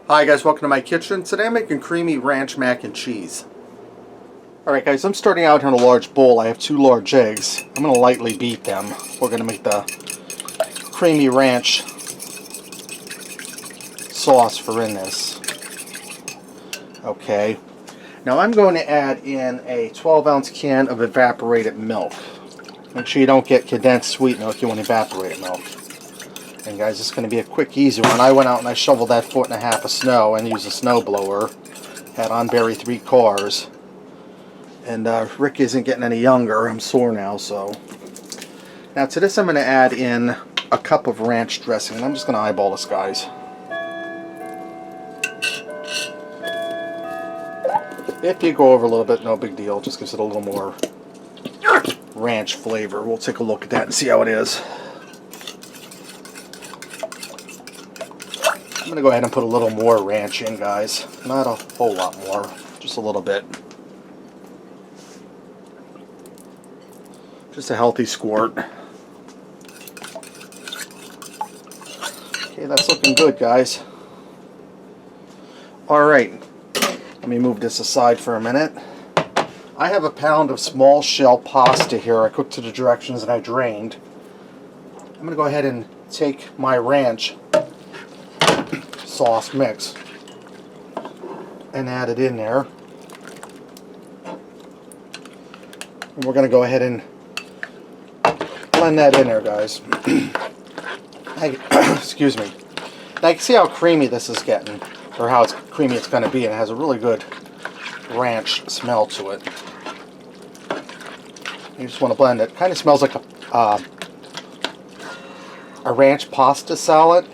Hi guys, welcome to my kitchen. Today I'm making creamy ranch mac and cheese. Alright guys, I'm starting out here in a large bowl. I have 2 large eggs. I'm going to lightly beat them. We're going to make the creamy ranch sauce for in this. Okay. Now I'm going to add in a 12-ounce can of evaporated milk. Make sure you don't get condensed sweet milk, you want evaporated milk. And guys, it's going to be a quick, easy one. I went out and I shoveled that 1.5 feet of snow and used a snow blower. Had unburied 3 cars. And Rick isn't getting any younger. I'm sore now, so. Now to this I'm going to add in a cup of ranch dressing. And I'm just going to eyeball this, guys. If you go over a little bit, no big deal. Just gives it a little more ranch flavor. We'll take a look at that and see how it is. I'm going to go ahead and put a little more ranch in, guys. Not a whole lot more, just a little bit. Just a healthy squirt. Okay, that's looking good, guys. Alright, let me move this aside for a minute. I have a pound of small shell pasta here. I cooked to the directions and I drained. I'm going to go ahead and take my ranch sauce mix and add it in there. And we're going to go ahead and blend that in there, guys. Excuse me. Now you can see how creamy this is getting, or how creamy it's going to be, and it has a really good ranch smell to it. You just want to blend it. Kind of smells like a ranch pasta salad.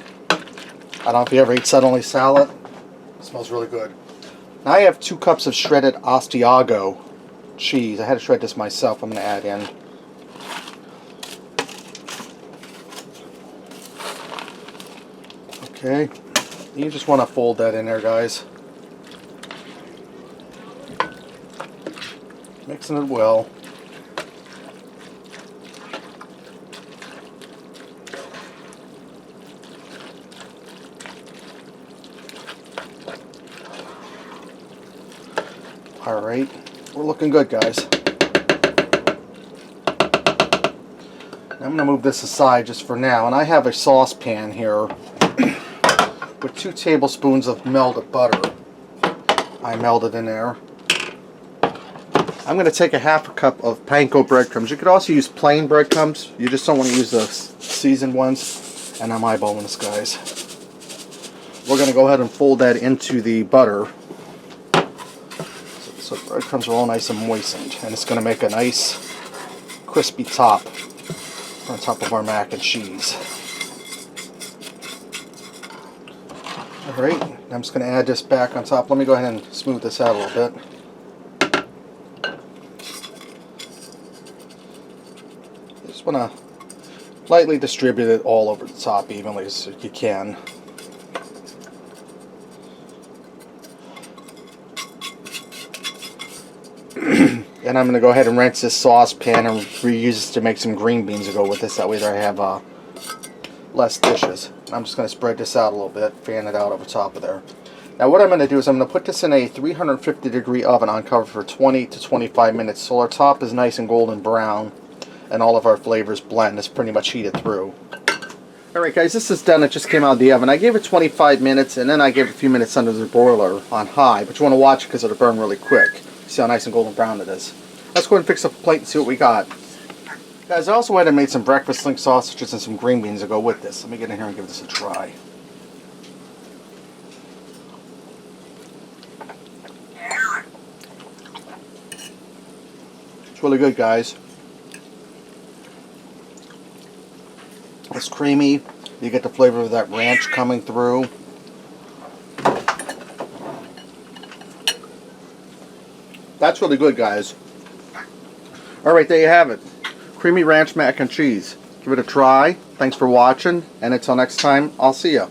I don't know if you ever eat suddenly salad. It smells really good. Now I have 2 cups of shredded Asiago cheese. I had to shred this myself. I'm going to add in. Okay. You just want to fold that in there, guys. Mixing it well. Alright, we're looking good, guys. Now I'm going to move this aside just for now, and I have a saucepan here with 2 tablespoons of melted butter. I melted in there. I'm going to take a 1/2 cup of panko breadcrumbs. You could also use plain breadcrumbs. You just don't want to use the seasoned ones. And I'm eyeballing this, guys. We're going to go ahead and fold that into the butter. So the breadcrumbs are all nice and moistened, and it's going to make a nice crispy top on top of our mac and cheese. Alright, I'm just going to add this back on top. Let me go ahead and smooth this out a little bit. Just want to lightly distribute it all over the top evenly as you can. And I'm going to go ahead and rinse this saucepan and reuse this to make some green beans to go with this. That way I have less dishes. I'm just going to spread this out a little bit, fan it out over top of there. Now what I'm going to do is I'm going to put this in a 350-degree oven on cover for 20 to 25 minutes so our top is nice and golden brown and all of our flavors blend. It's pretty much heated through. Alright guys, this is done. It just came out of the oven. I gave it 25 minutes and then I gave it a few minutes under the broiler on high, but you want to watch it because it'll burn really quick. See how nice and golden brown it is. Let's go ahead and fix up a plate and see what we got. Guys, I also went and made some breakfast link sausages and some green beans to go with this. Let me get in here and give this a try. It's really good, guys. It's creamy. You get the flavor of that ranch coming through. That's really good, guys. Alright, there you have it. Creamy ranch mac and cheese. Give it a try. Thanks for watching, and until next time, I'll see ya.